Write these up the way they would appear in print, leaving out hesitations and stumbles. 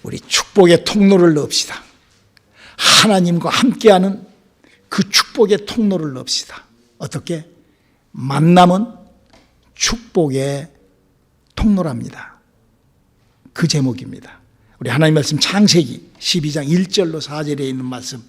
우리 축복의 통로를 넣읍시다. 하나님과 함께하는 그 축복의 통로를 넣읍시다. 어떻게? 만남은 축복의 통로랍니다. 그 제목입니다. 우리 하나님 말씀 창세기 12장 1절로 4절에 있는 말씀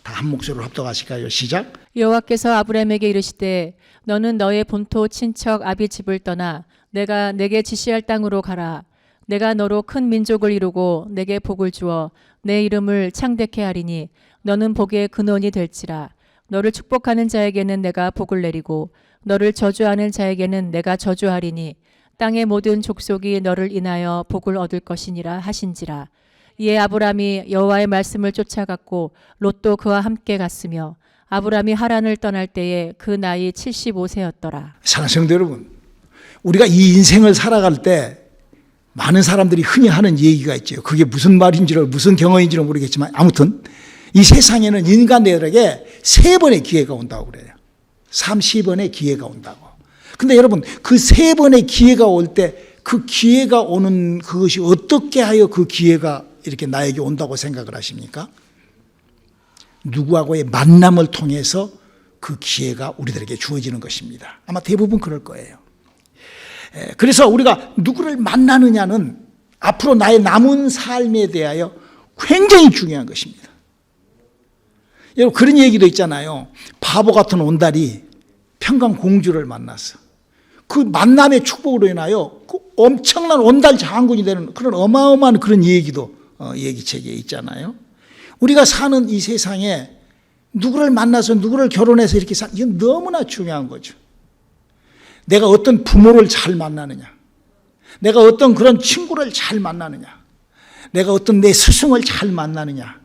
다 한 목소리로 합독하실까요? 시작. 여호와께서 아브라함에게 이르시되 너는 너의 본토 친척 아비 집을 떠나 내가 내게 지시할 땅으로 가라. 내가 너로 큰 민족을 이루고 내게 복을 주어 내 이름을 창대케 하리니 너는 복의 근원이 될지라. 너를 축복하는 자에게는 내가 복을 내리고 너를 저주하는 자에게는 내가 저주하리니 땅의 모든 족속이 너를 인하여 복을 얻을 것이니라 하신지라. 이에 아브람이 여호와의 말씀을 쫓아갔고 롯도 그와 함께 갔으며 아브람이 하란을 떠날 때에 그 나이 75세였더라. 사랑하는 성도 여러분, 우리가 이 인생을 살아갈 때 많은 사람들이 흔히 하는 얘기가 있죠. 그게 무슨 말인지를 무슨 경험인지는 모르겠지만 아무튼 이 세상에는 인간들에게 3번의 기회가 온다고 그래요. 30번의 기회가 온다고. 근데 여러분, 그 3번의 기회가 올 때 그 기회가 오는 그것이 어떻게 하여 그 기회가 이렇게 나에게 온다고 생각을 하십니까? 누구하고의 만남을 통해서 그 기회가 우리들에게 주어지는 것입니다. 아마 대부분 그럴 거예요. 그래서 우리가 누구를 만나느냐는 앞으로 나의 남은 삶에 대하여 굉장히 중요한 것입니다. 여러분, 그런 얘기도 있잖아요. 바보 같은 온달이 평강공주를 만났어. 그 만남의 축복으로 인하여 그 엄청난 온달 장군이 되는 그런 어마어마한 그런 얘기도 얘기책에 있잖아요. 우리가 사는 이 세상에 누구를 만나서 누구를 결혼해서 이렇게 사는 이건 너무나 중요한 거죠. 내가 어떤 부모를 잘 만나느냐, 내가 어떤 그런 친구를 잘 만나느냐, 내가 어떤 내 스승을 잘 만나느냐,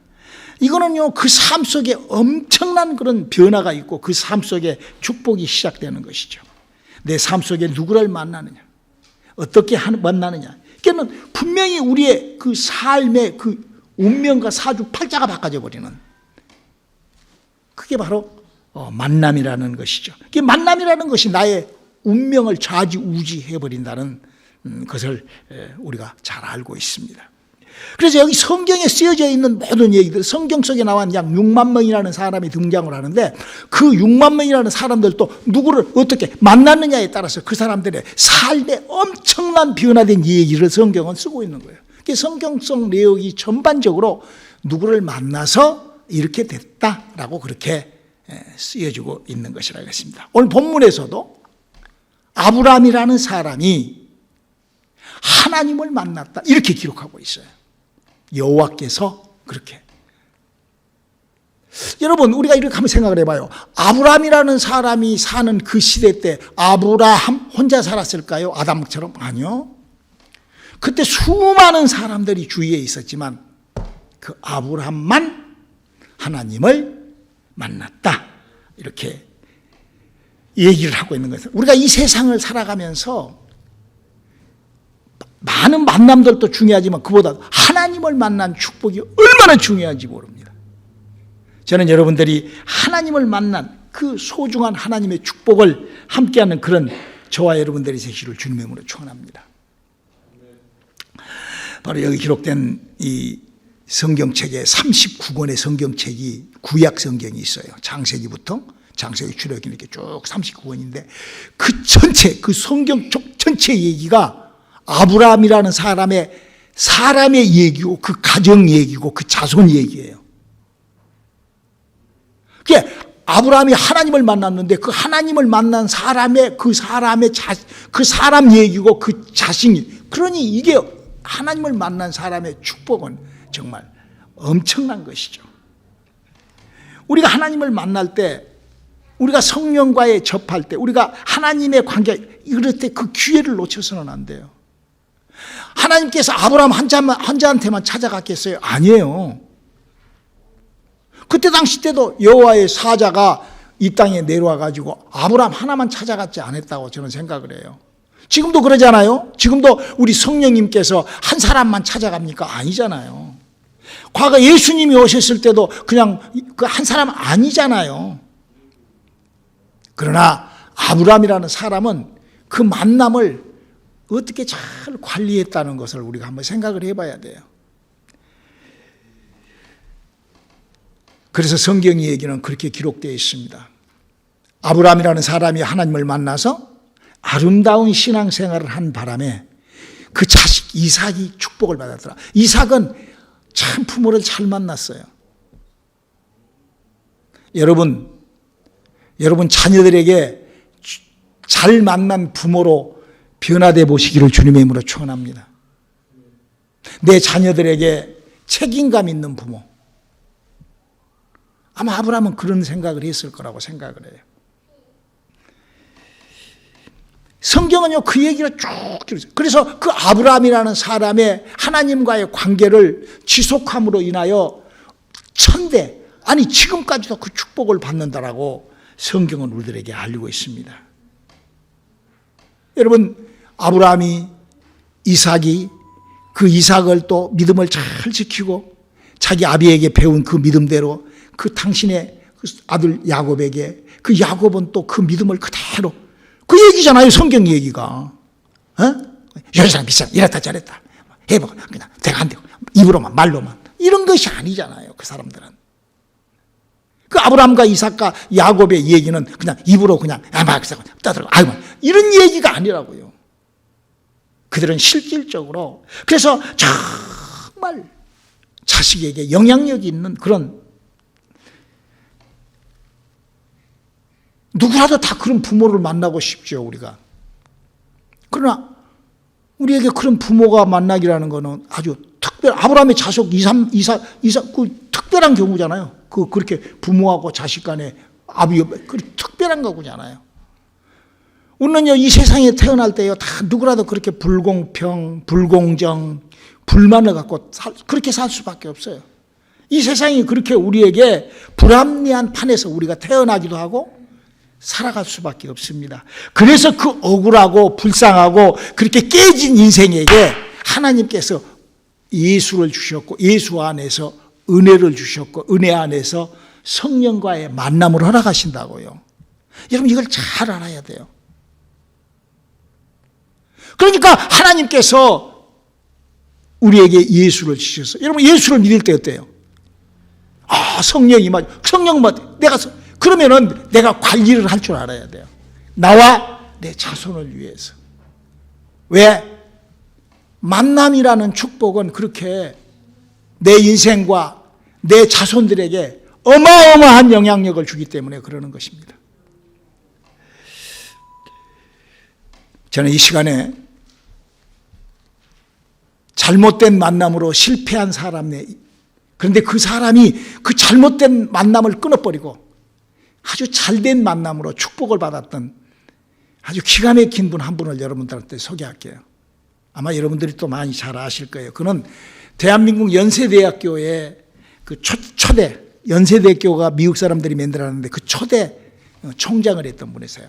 이거는요 그 삶 속에 엄청난 그런 변화가 있고 그 삶 속에 축복이 시작되는 것이죠. 내 삶 속에 누구를 만나느냐, 어떻게 만나느냐, 그러니까 분명히 우리의 그 삶의 그 운명과 사주팔자가 바꿔져 버리는 그게 바로 만남이라는 것이죠. 그 만남이라는 것이 나의 운명을 좌지우지해버린다는 것을 우리가 잘 알고 있습니다. 그래서 여기 성경에 쓰여져 있는 모든 얘기들, 성경 속에 나온 약 6만 명이라는 사람이 등장을 하는데 그 6만 명이라는 사람들도 누구를 어떻게 만났느냐에 따라서 그 사람들의 삶에 엄청난 변화된 얘기를 성경은 쓰고 있는 거예요. 성경성 내용이 전반적으로 누구를 만나서 이렇게 됐다라고 그렇게 쓰여지고 있는 것이라고 했습니다. 오늘 본문에서도 아브라함이라는 사람이 하나님을 만났다 이렇게 기록하고 있어요. 여호와께서 그렇게. 여러분, 우리가 이렇게 한번 생각을 해봐요. 아브라함이라는 사람이 사는 그 시대 때 아브라함 혼자 살았을까요? 아담처럼? 아니요. 그때 수많은 사람들이 주위에 있었지만 그 아브라함만 하나님을 만났다 이렇게 얘기를 하고 있는 것은, 우리가 이 세상을 살아가면서 많은 만남들도 중요하지만 그보다 하나님을 만난 축복이 얼마나 중요한지 모릅니다. 저는 여러분들이 하나님을 만난 그 소중한 하나님의 축복을 함께하는 그런 저와 여러분들이 되시기를 주님의 이름으로 축원합니다. 바로 여기 기록된 이 성경책에 39권의 성경책이 구약 성경이 있어요. 창세기부터 창세기 출애굽기 이렇게 쭉 39권인데 그 전체 그 성경 전체 얘기가 아브라함이라는 사람의 얘기고 그 가정 얘기고 그 자손 얘기예요. 그게 아브라함이 하나님을 만났는데 그 하나님을 만난 사람의 그 사람 얘기고 그 자신이, 그러니 이게 하나님을 만난 사람의 축복은 정말 엄청난 것이죠. 우리가 하나님을 만날 때, 우리가 성령과의 접할 때, 우리가 하나님의 관계 이럴 때 그 기회를 놓쳐서는 안 돼요. 하나님께서 아브라함 한자한테만 찾아갔겠어요? 아니에요. 그때 당시 때도 여호와의 사자가 이 땅에 내려와 가지고 아브라함 하나만 찾아갔지 않았다고 저는 생각을 해요. 지금도 그러잖아요. 지금도 우리 성령님께서 한 사람만 찾아갑니까? 아니잖아요. 과거 예수님이 오셨을 때도 그냥 그 한 사람 아니잖아요. 그러나 아브라함이라는 사람은 그 만남을 어떻게 잘 관리했다는 것을 우리가 한번 생각을 해봐야 돼요. 그래서 성경 이야기는 그렇게 기록되어 있습니다. 아브라함이라는 사람이 하나님을 만나서 아름다운 신앙생활을 한 바람에 그 자식 이삭이 축복을 받았더라. 이삭은 참 부모를 잘 만났어요. 여러분 자녀들에게 잘 만난 부모로 변화되어 보시기를 주님의 이름으로 축원합니다. 내 자녀들에게 책임감 있는 부모. 아마 아브라함은 그런 생각을 했을 거라고 생각을 해요. 성경은요, 그 얘기를 쭉 들었어요. 그래서 그 아브라함이라는 사람의 하나님과의 관계를 지속함으로 인하여 천대, 아니 지금까지도 그 축복을 받는다라고 성경은 우리들에게 알리고 있습니다. 여러분, 아브라함이 이삭이 그 이삭을 또 믿음을 잘 지키고 자기 아비에게 배운 그 믿음대로 그 당신의 아들 야곱에게, 그 야곱은 또 그 믿음을 그대로, 그 얘기잖아요, 성경 얘기가. 여기서 비싸, 이랬다 저랬다 해봐, 그냥 내가 안 되고 입으로만 말로만, 이런 것이 아니잖아요. 그 사람들은, 그 아브라함과 이삭과 야곱의 얘기는 그냥 입으로 그냥 막 떠들고 아이고 이런 얘기가 아니라고요. 그들은 실질적으로, 그래서 정말 자식에게 영향력이 있는 그런, 누구라도 다 그런 부모를 만나고 싶죠, 우리가. 그러나 우리에게 그런 부모가 만나기라는 것은 아주 아브라함의 자식 이삭 그 특별한 경우잖아요. 그렇게 부모하고 자식 간에 그 특별한 거잖아요. 우리는요, 이 세상에 태어날 때요, 다 누구라도 그렇게 불공평, 불공정, 불만을 갖고 그렇게 살 수밖에 없어요. 이 세상이 그렇게 우리에게 불합리한 판에서 우리가 태어나기도 하고 살아갈 수밖에 없습니다. 그래서 그 억울하고 불쌍하고 그렇게 깨진 인생에게 하나님께서 예수를 주셨고, 예수 안에서 은혜를 주셨고, 은혜 안에서 성령과의 만남을 허락하신다고요. 여러분, 이걸 잘 알아야 돼요. 그러니까 하나님께서 우리에게 예수를 주셔서, 여러분 예수를 믿을 때 어때요? 성령이 그러면은 내가 관리를 할 줄 알아야 돼요. 나와 내 자손을 위해서. 왜? 만남이라는 축복은 그렇게 내 인생과 내 자손들에게 어마어마한 영향력을 주기 때문에 그러는 것입니다. 저는 이 시간에 잘못된 만남으로 실패한 사람의, 그런데 그 사람이 그 잘못된 만남을 끊어버리고 아주 잘된 만남으로 축복을 받았던 아주 기가 막힌 분 한 분을 여러분들한테 소개할게요. 아마 여러분들이 또 많이 잘 아실 거예요. 그는 대한민국 연세대학교의 그 초대, 연세대학교가 미국 사람들이 만들었는데 그 초대 총장을 했던 분이세요.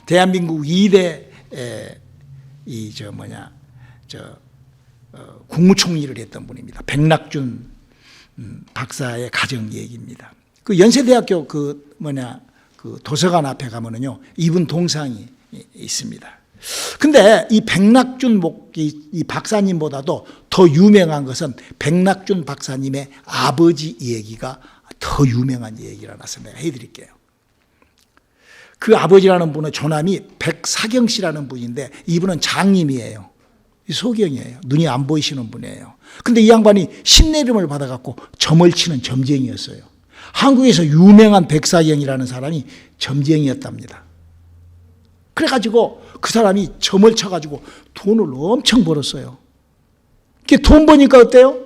대한민국 2대 국무총리를 했던 분입니다. 백낙준 박사의 가정 얘기입니다. 그 연세대학교 그 도서관 앞에 가면은요, 이분 동상이 있습니다. 근데 이 백낙준 이 박사님보다도 더 유명한 것은 백낙준 박사님의 아버지 얘기가 더 유명한 얘기라서 내가 해드릴게요. 그 아버지라는 분은 조남이 백사경 씨라는 분인데, 이분은 장님이에요. 소경이에요. 눈이 안 보이시는 분이에요. 근데 이 양반이 신내림을 받아갖고 점을 치는 점쟁이였어요. 한국에서 유명한 백사경이라는 사람이 점쟁이였답니다. 그래가지고 그 사람이 점을 쳐가지고 돈을 엄청 벌었어요. 그 돈 버니까 어때요?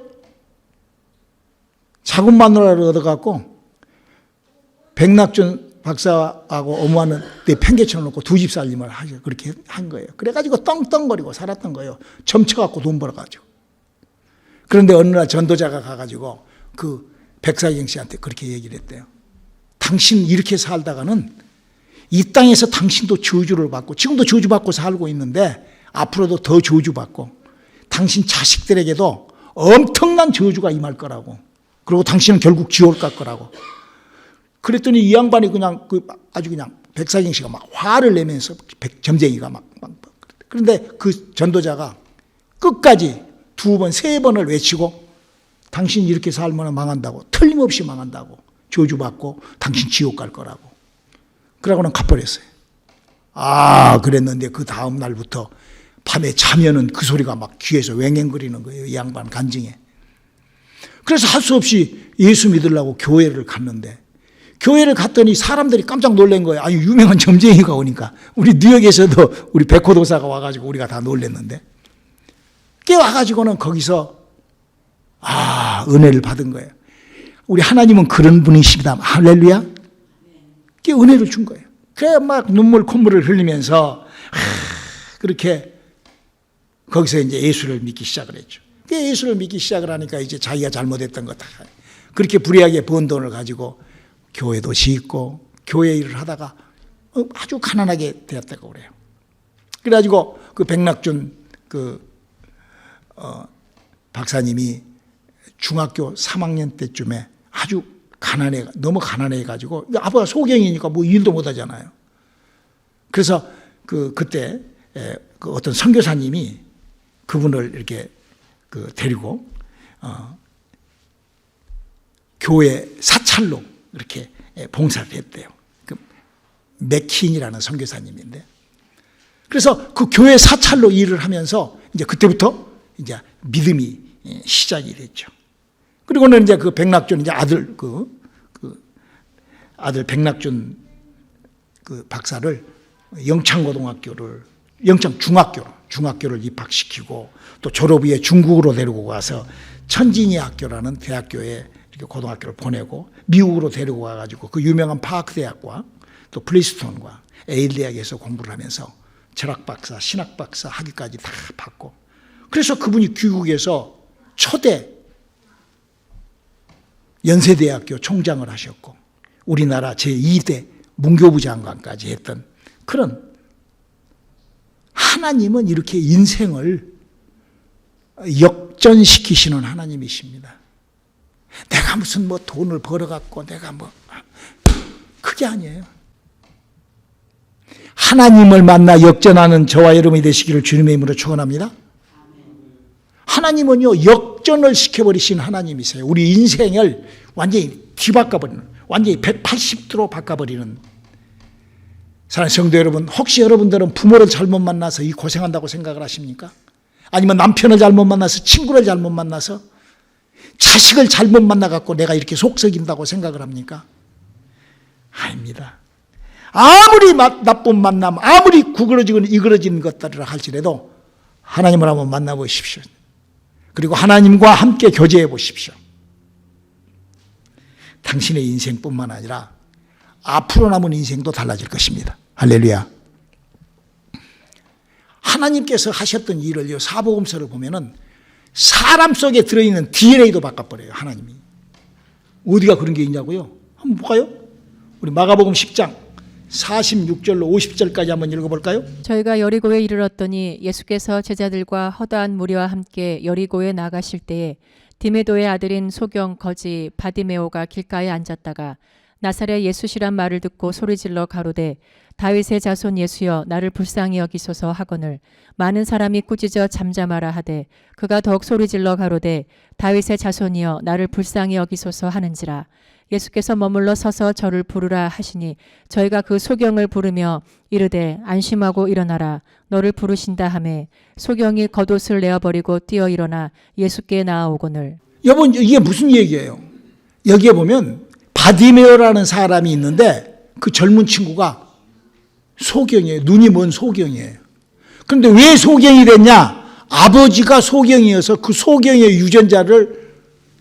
자금 마누라를 얻어갖고 백낙준 박사하고 어머니는 팽개쳐 놓고 두 집 살림을 하죠. 그렇게 한 거예요. 그래가지고 떵떵거리고 살았던 거예요. 점 쳐갖고 돈 벌어가지고. 그런데 어느 날 전도자가 가가지고 그 백사경 씨한테 그렇게 얘기를 했대요. 당신 이렇게 살다가는 이 땅에서 당신도 저주를 받고, 지금도 저주받고 살고 있는데 앞으로도 더 저주받고, 당신 자식들에게도 엄청난 저주가 임할 거라고, 그리고 당신은 결국 지옥 갈 거라고. 그랬더니 이 양반이 그냥 아주 그냥 백사경 씨가 막 화를 내면서 점쟁이가 그런데 그 전도자가 끝까지 2번, 3번을 외치고 당신 이렇게 살면 망한다고, 틀림없이 망한다고, 저주받고 당신 지옥 갈 거라고. 그러고는 가버렸어요. 그랬는데 그 다음 날부터 밤에 자면은 그 소리가 막 귀에서 왱왱거리는 거예요. 이 양반 간증에. 그래서 할 수 없이 예수 믿으려고 교회를 갔는데, 교회를 갔더니 사람들이 깜짝 놀란 거예요. 아니, 유명한 점쟁이가 오니까. 우리 뉴욕에서도 우리 백호도사가 와가지고 우리가 다 놀랐는데, 깨와가지고는 거기서 은혜를 받은 거예요. 우리 하나님은 그런 분이십니다. 할렐루야. 그 은혜를 준 거예요. 그래 막 눈물 콧물을 흘리면서 그렇게 거기서 이제 예수를 믿기 시작을 했죠. 예수를 믿기 시작을 하니까 이제 자기가 잘못했던 거 다 그렇게 불의하게 번 돈을 가지고 교회도 짓고 교회 일을 하다가 아주 가난하게 되었다고 그래요. 그래가지고 그 백낙준 박사님이 중학교 3학년 때쯤에 아주 너무 가난해가지고, 아버가 소경이니까 뭐 일도 못 하잖아요. 그래서 그때 그 어떤 선교사님이 그분을 이렇게 데리고 교회 사찰로 이렇게 봉사를 했대요. 그 맥킨이라는 선교사님인데, 그래서 그 교회 사찰로 일을 하면서 이제 그때부터 이제 믿음이 시작이 됐죠. 그리고는 이제 그 백낙준 이제 아들 아들 백낙준 그 박사를 중학교를 입학시키고, 또 졸업 후에 중국으로 데리고 가서 천진이 학교라는 대학교에 이렇게 고등학교를 보내고, 미국으로 데리고 가가지고 그 유명한 파크 대학과 또 프린스턴과 에일 대학에서 공부를 하면서 철학 박사, 신학 박사 학위까지 다 받고, 그래서 그분이 귀국에서 초대 연세대학교 총장을 하셨고, 우리나라 제2대 문교부 장관까지 했던 그런, 하나님은 이렇게 인생을 역전시키시는 하나님이십니다. 내가 무슨 뭐 돈을 벌어갖고 내가 그게 아니에요. 하나님을 만나 역전하는 저와 여러분이 되시기를 주님의 이름으로 축원합니다. 하나님은요, 역전을 시켜버리신 하나님이세요. 우리 인생을 완전히 뒤바꿔버리는, 완전히 180도로 바꿔버리는. 사랑하는 성도 여러분, 혹시 여러분들은 부모를 잘못 만나서 이 고생한다고 생각을 하십니까? 아니면 남편을 잘못 만나서, 친구를 잘못 만나서, 자식을 잘못 만나갖고 내가 이렇게 속썩인다고 생각을 합니까? 아닙니다. 아무리 나쁜 만남, 아무리 구그러지고 이그러진 것들을 할지라도 하나님을 한번 만나보십시오. 그리고 하나님과 함께 교제해 보십시오. 당신의 인생뿐만 아니라 앞으로 남은 인생도 달라질 것입니다. 할렐루야. 하나님께서 하셨던 일을요, 사복음서를 보면은 사람 속에 들어있는 DNA도 바꿔버려요, 하나님이. 어디가 그런 게 있냐고요? 한번 볼까요? 우리 마가복음 10장 46절로 50절까지 한번 읽어볼까요? 저희가 여리고에 이르렀더니 예수께서 제자들과 허다한 무리와 함께 여리고에 나가실 때에 디메도의 아들인 소경 거지 바디메오가 길가에 앉았다가 나사렛 예수시란 말을 듣고 소리질러 가로되 다윗의 자손 예수여 나를 불쌍히 여기소서 하거늘 많은 사람이 꾸짖어 잠잠하라 하되 그가 더욱 소리질러 가로되 다윗의 자손이여 나를 불쌍히 여기소서 하는지라. 예수께서 머물러 서서 저를 부르라 하시니 저희가 그 소경을 부르며 이르되 안심하고 일어나라 너를 부르신다 하매 소경이 겉옷을 내어버리고 뛰어 일어나 예수께 나아오거늘. 여러분, 이게 무슨 얘기예요? 여기에 보면 바디메오라는 사람이 있는데 그 젊은 친구가 소경이에요. 눈이 먼 소경이에요. 그런데 왜 소경이 됐냐? 아버지가 소경이어서 그 소경의 유전자를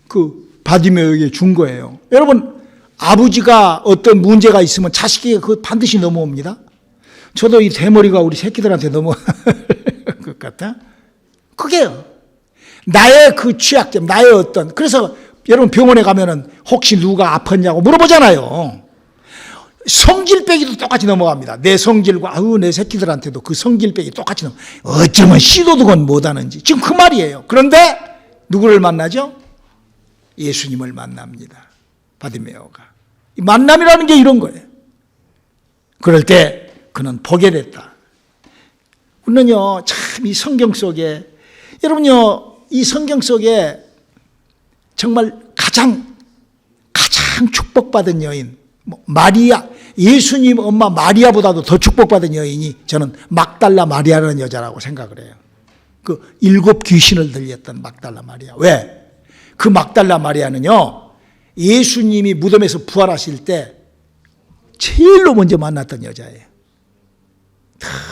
그 바디메오에게 준 거예요. 여러분, 아버지가 어떤 문제가 있으면 자식에게 그 반드시 넘어옵니다. 저도 이 대머리가 우리 새끼들한테 넘어갈 것 같아. 그게요. 나의 그 취약점, 나의 어떤, 그래서 여러분 병원에 가면은 혹시 누가 아팠냐고 물어보잖아요. 성질 빼기도 똑같이 넘어갑니다. 내 성질과 내 새끼들한테도 그 성질 빼기 똑같이 어쩌면 시도도 건 못하는지. 지금 그 말이에요. 그런데 누구를 만나죠? 예수님을 만납니다. 바디메오가. 이 만남이라는 게 이런 거예요. 그럴 때 그는 보게 됐다. 우리는요, 참 이 성경 속에, 여러분요, 이 성경 속에 정말 가장 가장 축복받은 여인, 마리아, 예수님 엄마 마리아보다도 더 축복받은 여인이 저는 막달라 마리아라는 여자라고 생각을 해요. 그 7 귀신을 들렸던 막달라 마리아. 왜? 그 막달라 마리아는요, 예수님이 무덤에서 부활하실 때 제일로 먼저 만났던 여자예요.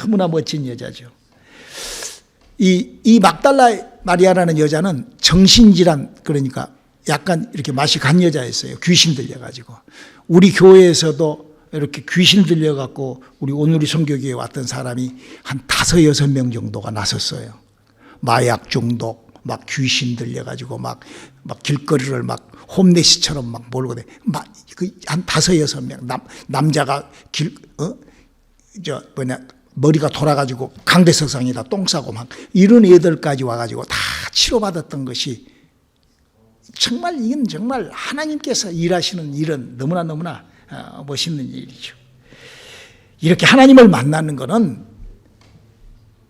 너무나 멋진 여자죠. 이 막달라 마리아라는 여자는 정신질환, 그러니까 약간 이렇게 맛이 간 여자였어요. 귀신 들려가지고. 우리 교회에서도 이렇게 귀신 들려갖고 우리 오누리 선교교회에 왔던 사람이 한 5, 6명 정도가 나섰어요. 마약 중독, 막 귀신 들려가지고 막 길거리를 막 홈레시처럼 막 몰고 대. 한 5, 6명. 남자가 머리가 돌아가지고 강대석상에다 똥 싸고 막 이런 애들까지 와가지고 다 치료받았던 것이 정말 이건 정말 하나님께서 일하시는 일은 너무나 멋있는 일이죠. 이렇게 하나님을 만나는 것은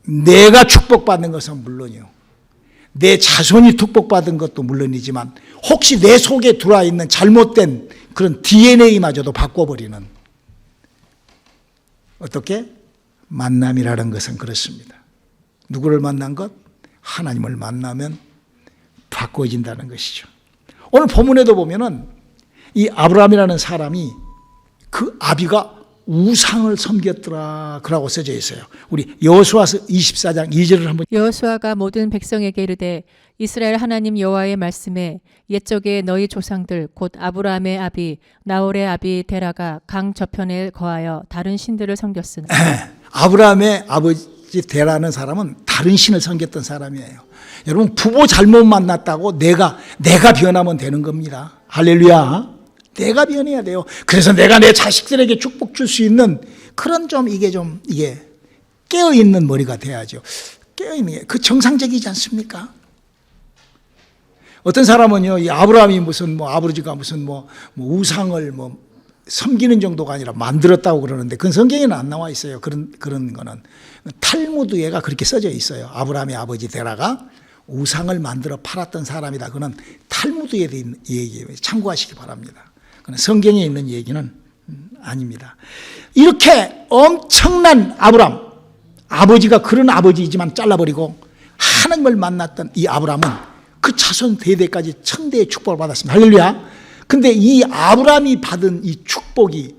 내가 축복받는 것은 물론이요, 내 자손이 축복받은 것도 물론이지만 혹시 내 속에 들어와 있는 잘못된 그런 DNA마저도 바꿔버리는, 어떻게? 만남이라는 것은 그렇습니다. 누구를 만난 것? 하나님을 만나면 바꿔진다는 것이죠. 오늘 본문에도 보면은 이 아브라함이라는 사람이 그 아비가 우상을 섬겼더라 그라고 써져 있어요. 우리 여호수아서 24장 2절을 한번. 여호수아가 모든 백성에게 이르되 이스라엘 하나님 여호와의 말씀에 옛적에 너희 조상들 곧 아브라함의 아비 나홀의 아비 데라가 강 저편에 거하여 다른 신들을 섬겼으나. 아브라함의 아버지 데라는 사람은 다른 신을 섬겼던 사람이에요. 여러분, 부모 잘못 만났다고 내가 변하면 되는 겁니다. 할렐루야. 내가 변해야 돼요. 그래서 내가 내 자식들에게 축복 줄 수 있는 그런 이게 깨어있는 머리가 돼야죠. 깨어있는 게 그 정상적이지 않습니까? 어떤 사람은요, 이 아브라함이 무슨 아버지가 무슨 우상을 섬기는 정도가 아니라 만들었다고 그러는데 그건 성경에는 안 나와 있어요. 그런 거는 탈무드에가 그렇게 써져 있어요. 아브라함의 아버지 데라가 우상을 만들어 팔았던 사람이다. 그는 탈무드에 대한 얘기예요. 참고하시기 바랍니다. 그는 성경에 있는 얘기는 아닙니다. 이렇게 엄청난 아브라함, 아버지가 그런 아버지이지만 잘라버리고 하나님을 만났던 이 아브라함은 그 자손 대대까지 천대의 축복을 받았습니다. 할렐루야. 근데 이 아브라함이 받은 이 축복이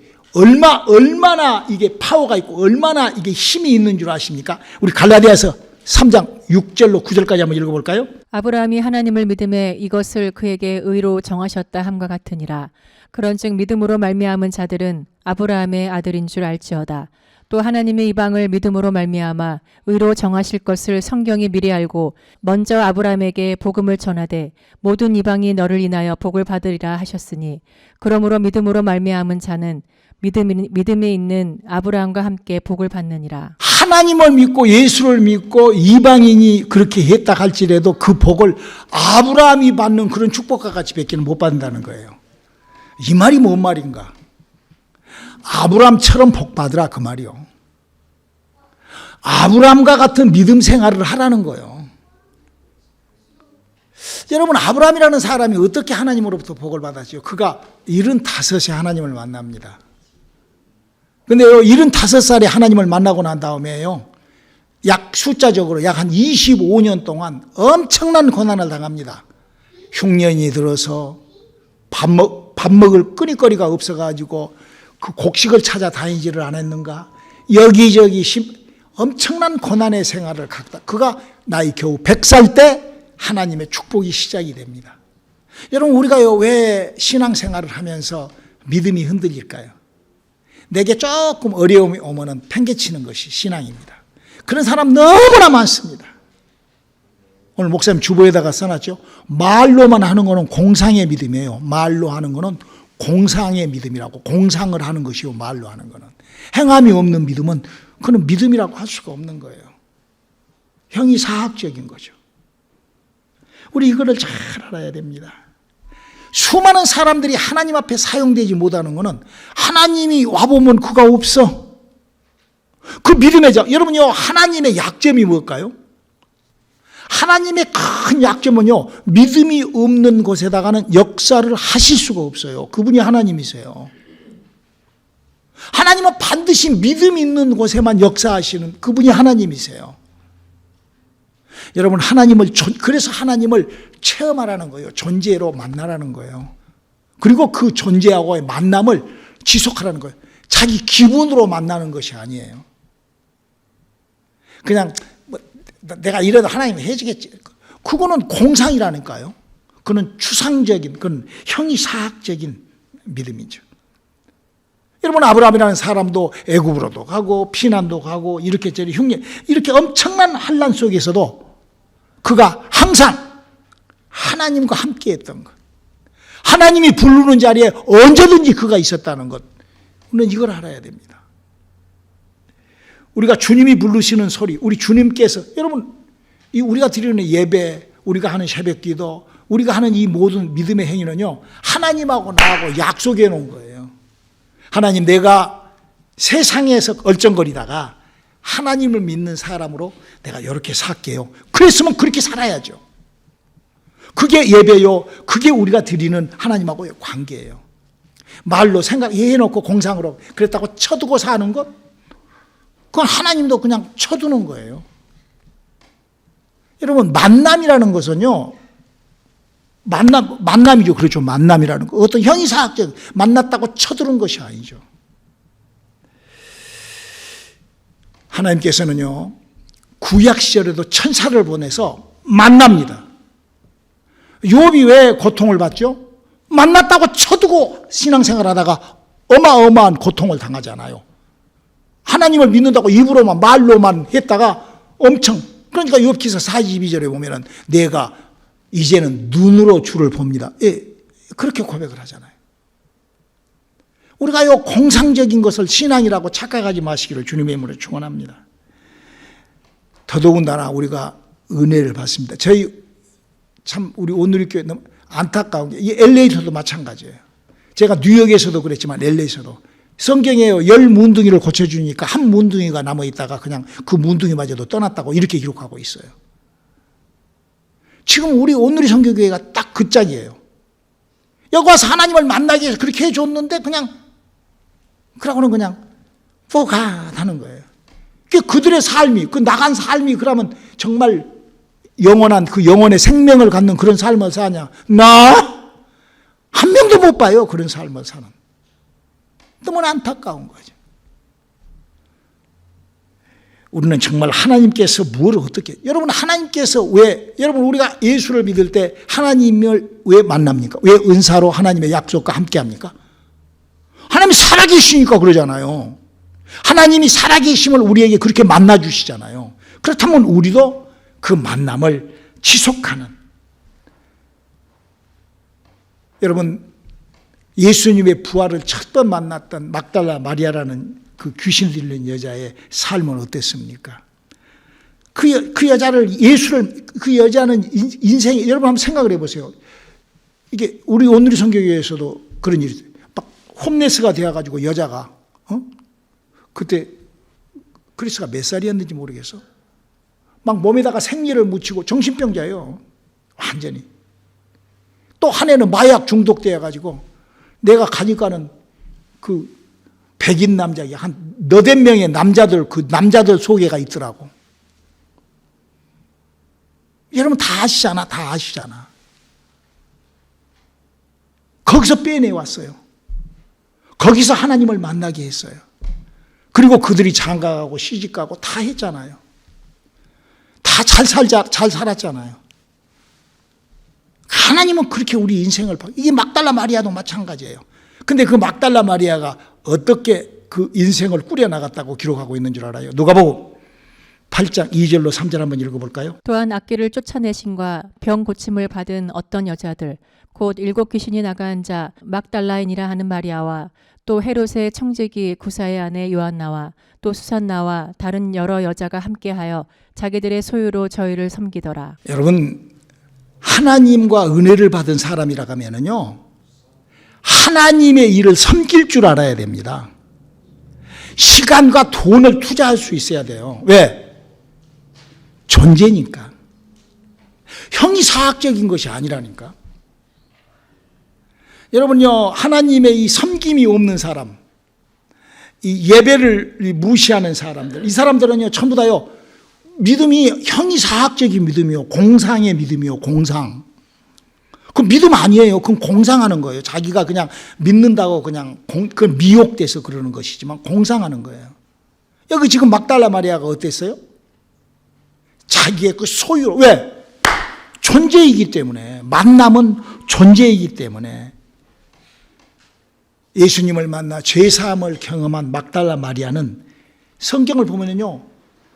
얼마나 이게 파워가 있고 얼마나 이게 힘이 있는 줄 아십니까? 우리 갈라디아서 3장 6절로 9절까지 한번 읽어볼까요? 아브라함이 하나님을 믿음에 이것을 그에게 의로 정하셨다 함과 같으니라. 그런즉 믿음으로 말미암은 자들은 아브라함의 아들인 줄 알지어다. 또 하나님의 이방을 믿음으로 말미암아 의로 정하실 것을 성경이 미리 알고 먼저 아브라함에게 복음을 전하되 모든 이방이 너를 인하여 복을 받으리라 하셨으니 그러므로 믿음으로 말미암은 자는 믿음에 있는 아브라함과 함께 복을 받느니라. 하나님을 믿고 예수를 믿고 이방인이 그렇게 했다 할지라도 그 복을 아브라함이 받는 그런 축복과 같이 밖에는 못 받는다는 거예요. 이 말이 뭔 말인가? 아브라함처럼 복 받으라 그 말이요. 아브라함과 같은 믿음 생활을 하라는 거예요. 여러분, 아브라함이라는 사람이 어떻게 하나님으로부터 복을 받았죠? 그가 75세 하나님을 만납니다. 근데요, 75살에 하나님을 만나고 난 다음에요, 약 숫자적으로 약 한 25년 동안 엄청난 고난을 당합니다. 흉년이 들어서 밥 먹을 끄니거리가 없어가지고 그 곡식을 찾아 다니지를 않았는가? 여기저기 엄청난 고난의 생활을 갖다. 그가 나이 겨우 100살 때 하나님의 축복이 시작이 됩니다. 여러분, 우리가요, 왜 신앙생활을 하면서 믿음이 흔들릴까요? 내게 조금 어려움이 오면은 팽개치는 것이 신앙입니다. 그런 사람 너무나 많습니다. 오늘 목사님 주보에다가 써놨죠. 말로만 하는 거는 공상의 믿음이에요. 말로 하는 거는 공상의 믿음이라고. 공상을 하는 것이요, 말로 하는 거는. 행함이 없는 믿음은 그는 믿음이라고 할 수가 없는 거예요. 형이사학적인 거죠. 우리 이거를 잘 알아야 됩니다. 수많은 사람들이 하나님 앞에 사용되지 못하는 것은 하나님이 와보면 그가 없어. 그 믿음의 자, 여러분요, 하나님의 약점이 뭘까요? 하나님의 큰 약점은요, 믿음이 없는 곳에다가는 역사를 하실 수가 없어요. 그분이 하나님이세요. 하나님은 반드시 믿음 있는 곳에만 역사하시는 그분이 하나님이세요. 여러분, 그래서 하나님을 체험하라는 거예요. 존재로 만나라는 거예요. 그리고 그 존재하고의 만남을 지속하라는 거예요. 자기 기분으로 만나는 것이 아니에요. 그냥 내가 이래도 하나님이 해주겠지. 그거는 공상이라니까요. 그건 추상적인, 그건 형이사학적인 믿음이죠. 여러분, 아브라함이라는 사람도 애굽으로도 가고 피난도 가고 이렇게 엄청난 환난 속에서도 그가 항상 하나님과 함께 했던 것, 하나님이 부르는 자리에 언제든지 그가 있었다는 것, 우리는 이걸 알아야 됩니다. 우리가 주님이 부르시는 소리, 우리 주님께서, 여러분, 우리가 드리는 예배, 우리가 하는 새벽기도, 우리가 하는 이 모든 믿음의 행위는요, 하나님하고 나하고 약속해 놓은 거예요. 하나님, 내가 세상에서 얼쩡거리다가 하나님을 믿는 사람으로 내가 이렇게 살게요. 그랬으면 그렇게 살아야죠. 그게 예배요. 그게 우리가 드리는 하나님하고의 관계예요. 말로 생각해놓고 공상으로 그랬다고 쳐두고 사는 것, 그건 하나님도 그냥 쳐두는 거예요. 여러분, 만남이라는 것은요, 만남이죠. 그렇죠. 만남이라는 거. 어떤 형이사학적 만났다고 쳐두는 것이 아니죠. 하나님께서는요, 구약 시절에도 천사를 보내서 만납니다. 욥이 왜 고통을 받죠? 만났다고 쳐두고 신앙생활 하다가 어마어마한 고통을 당하잖아요. 하나님을 믿는다고 입으로만 말로만 했다가 그러니까 욥기서 42절에 보면은 내가 이제는 눈으로 주를 봅니다. 예, 그렇게 고백을 하잖아요. 우리가 이 공상적인 것을 신앙이라고 착각하지 마시기를 주님의 이름으로 축원합니다. 더더군다나 우리가 은혜를 받습니다. 우리 온누리교회 너무 안타까운 게, 이 LA에서도 마찬가지예요. 제가 뉴욕에서도 그랬지만 LA에서도 성경에 10문둥이를 고쳐주니까 한 문둥이가 남아있다가 그냥 그 문둥이마저도 떠났다고 이렇게 기록하고 있어요. 지금 우리 온누리 선교교회가 딱 그 짝이에요. 여기 와서 하나님을 만나기 위해서 그렇게 해줬는데 그러고는 그냥 포갓하는 거예요. 그들의 삶이, 그 나간 삶이 그러면 정말 영원한 그 영혼의 생명을 갖는 그런 삶을 사냐? 나 한 명도 못 봐요. 그런 삶을 사는. 너무 안타까운 거죠. 우리는 정말 하나님께서 여러분, 하나님께서 여러분, 우리가 예수를 믿을 때 하나님을 왜 만납니까? 왜 은사로 하나님의 약속과 함께 합니까? 하나님이 살아계시니까 그러잖아요. 하나님이 살아계심을 우리에게 그렇게 만나주시잖아요. 그렇다면 우리도 그 만남을 지속하는, 여러분, 예수님의 부활을 첫 번 만났던 막달라 마리아라는 그 귀신 들린 여자의 삶은 어땠습니까? 그 여자는 인생이, 여러분 한번 생각을 해보세요. 이게 우리 온누리 선교회에서도 그런 일이 있어요. 막 홈레스가 되어가지고 여자가, 그때 그리스가 몇 살이었는지 모르겠어. 막 몸에다가 생리를 묻히고 정신병자예요. 완전히. 또 한 해는 마약 중독되어가지고 내가 가니까는 그 백인 남자, 한 너댓 명의 그 남자들 소개가 있더라고. 여러분 다 아시잖아. 거기서 빼내왔어요. 거기서 하나님을 만나게 했어요. 그리고 그들이 장가가고 시집가고 다 했잖아요. 다 잘 살았잖아요. 하나님은 그렇게 우리 인생을 이게 막달라 마리아도 마찬가지예요. 근데 그 막달라 마리아가 어떻게 그 인생을 꾸려나갔다고 기록하고 있는 줄 알아요? 누가복음 8장 2절로 3절 한번 읽어볼까요? 또한 악귀를 쫓아내신과 병 고침을 받은 어떤 여자들 곧 7 귀신이 나간 자 막달라인이라 하는 마리아와 또 헤롯의 청지기 구사의 아내 요한나와 또 수산나와 다른 여러 여자가 함께하여 자기들의 소유로 저희를 섬기더라. 여러분, 하나님과 은혜를 받은 사람이라고 하면은요, 하나님의 일을 섬길 줄 알아야 됩니다. 시간과 돈을 투자할 수 있어야 돼요. 왜? 존재니까. 형이사학적인 것이 아니라니까. 여러분요, 하나님의 이 섬김이 없는 사람, 이 예배를 무시하는 사람들, 이 사람들은요 전부 다요 믿음이 형이사학적인 믿음이요, 공상의 믿음이요, 공상. 그 믿음 아니에요. 그건 공상하는 거예요. 자기가 그냥 믿는다고 그냥 그건 미혹돼서 그러는 것이지만 공상하는 거예요. 여기 지금 막달라 마리아가 어땠어요? 자기의 그 소유, 왜? 존재이기 때문에, 만남은 존재이기 때문에. 예수님을 만나 죄사함을 경험한 막달라 마리아는 성경을 보면요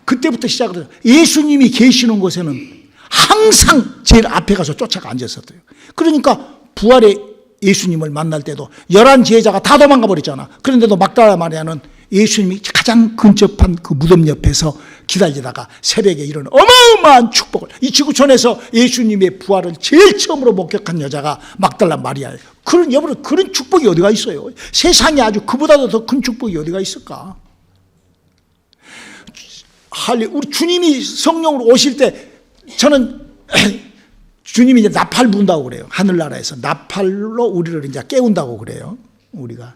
그때부터 시작을 해서 예수님이 계시는 곳에는 항상 제일 앞에 가서 쫓아가 앉았었대요. 그러니까 부활의 예수님을 만날 때도 11 제자가 다 도망가 버렸잖아. 그런데도 막달라 마리아는 예수님이 가장 근접한 그 무덤 옆에서 기다리다가 새벽에 이런 어마어마한 축복을, 이 지구촌에서 예수님의 부활을 제일 처음으로 목격한 여자가 막달라 마리아예요. 여러분, 그런 축복이 어디가 있어요? 세상에 아주 그보다도 더 큰 축복이 어디가 있을까? 우리 주님이 성령으로 오실 때 저는 주님이 이제 나팔 분다고 그래요. 하늘나라에서 나팔로 우리를 이제 깨운다고 그래요. 우리가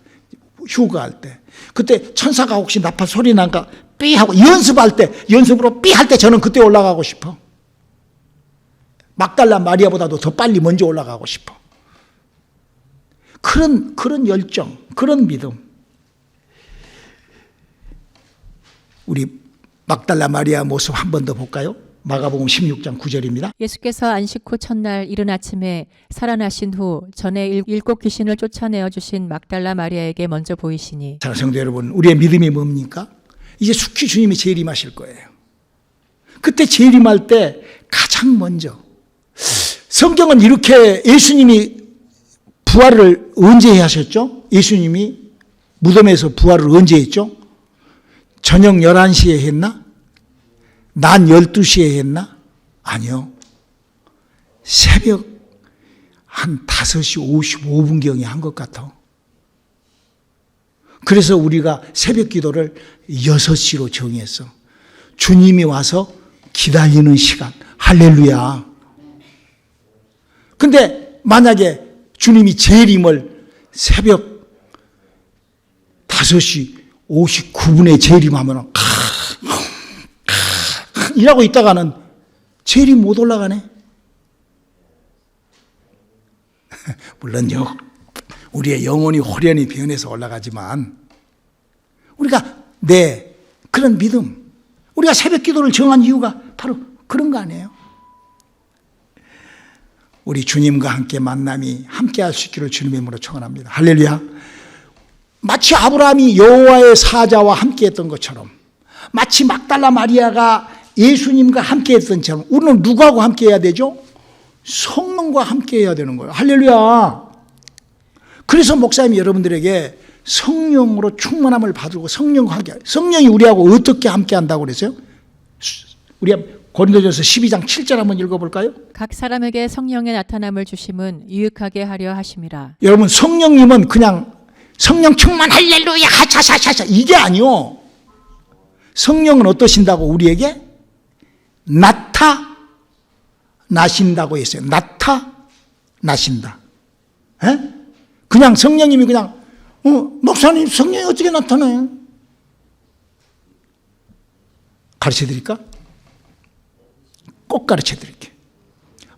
휴가할 때. 그때 천사가 혹시 나팔 소리 난가 삐 하고 연습으로 삐 할 때 저는 그때 올라가고 싶어. 막달라 마리아보다도 더 빨리 먼저 올라가고 싶어. 그런 열정, 그런 믿음. 우리 막달라 마리아 모습 한 번 더 볼까요? 마가복음 16장 9절입니다. 예수께서 안식 후 첫날 이른 아침에 살아나신 후 전에 7 귀신을 쫓아내어 주신 막달라 마리아에게 먼저 보이시니. 자, 성도 여러분, 우리의 믿음이 뭡니까? 이제 숙히 주님이 재림하실 거예요. 그때 재림할 때 가장 먼저 성경은 이렇게 예수님이 부활을 언제 하셨죠? 예수님이 무덤에서 부활을 언제 했죠? 저녁 11시에 했나? 낮 12시에 했나? 아니요. 새벽 한 5시 55분경에 한 것 같아. 그래서 우리가 새벽 기도를 6시로 정했어. 주님이 와서 기다리는 시간. 할렐루야. 근데 만약에 주님이 재림을 새벽 5시 59분에 재림하면 이라고 있다가는 재림 못 올라가네. 물론요, 우리의 영혼이 호련히 변해서 올라가지만 우리가 그런 믿음, 우리가 새벽 기도를 정한 이유가 바로 그런 거 아니에요? 우리 주님과 함께 만남이 함께 할 수 있기를 주님의 이름으로 축원합니다. 할렐루야. 마치 아브라함이 여호와의 사자와 함께 했던 것처럼, 마치 막달라 마리아가 예수님과 함께 했던 것처럼 우리는 누구하고 함께 해야 되죠? 성령과 함께 해야 되는 거예요. 할렐루야. 그래서 목사님이 여러분들에게 성령으로 충만함을 받고 성령과 함께, 성령이 우리하고 어떻게 함께 한다고 그랬어요? 우리 고린도전서 12장 7절 한번 읽어볼까요? 각 사람에게 성령의 나타남을 주심은 유익하게 하려 하심이라. 여러분, 성령님은 그냥 성령 충만 할렐루야 하차샤샤샤 이게 아니요. 성령은 어떠신다고 우리에게? 나타나신다고 했어요. 나타나신다. 에? 그냥 성령님이 그냥 목사님 성령이 어떻게 나타나요? 가르쳐드릴까? 꼭 가르쳐드릴게.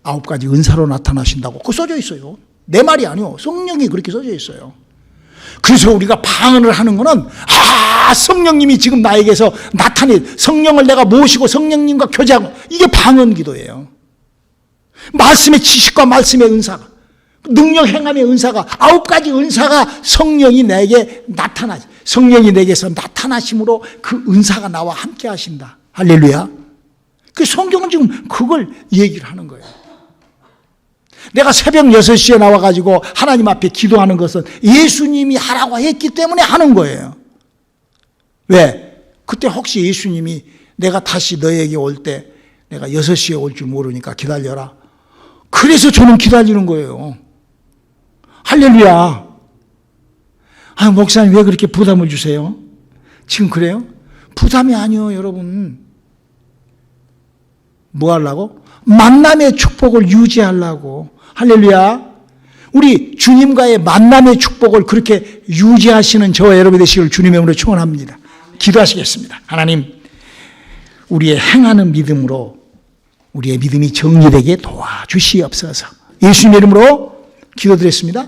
9가지 은사로 나타나신다고 그거 써져 있어요. 내 말이 아니요. 성령이 그렇게 써져 있어요. 그래서 우리가 방언을 하는 거는 성령님이 지금 나에게서 성령을 내가 모시고 성령님과 교제하고, 이게 방언 기도예요. 말씀의 지식과 말씀의 은사가, 능력 행함의 은사가, 9가지 은사가 성령이 내게 성령이 내게서 나타나심으로 그 은사가 나와 함께 하신다. 할렐루야. 그 성경은 지금 그걸 얘기를 하는 거예요. 내가 새벽 6시에 나와가지고 하나님 앞에 기도하는 것은 예수님이 하라고 했기 때문에 하는 거예요. 왜? 그때 혹시 예수님이 내가 다시 너에게 올 때 내가 6시에 올 줄 모르니까 기다려라. 그래서 저는 기다리는 거예요. 할렐루야. 목사님 왜 그렇게 부담을 주세요? 지금 그래요? 부담이 아니요, 여러분. 뭐 하려고? 만남의 축복을 유지하려고. 할렐루야. 우리 주님과의 만남의 축복을 그렇게 유지하시는 저와 여러분이 되시길 주님의 이름으로 축원합니다. 기도하시겠습니다. 하나님, 우리의 행하는 믿음으로 우리의 믿음이 정리되게 도와주시옵소서. 예수님의 이름으로 기도드렸습니다.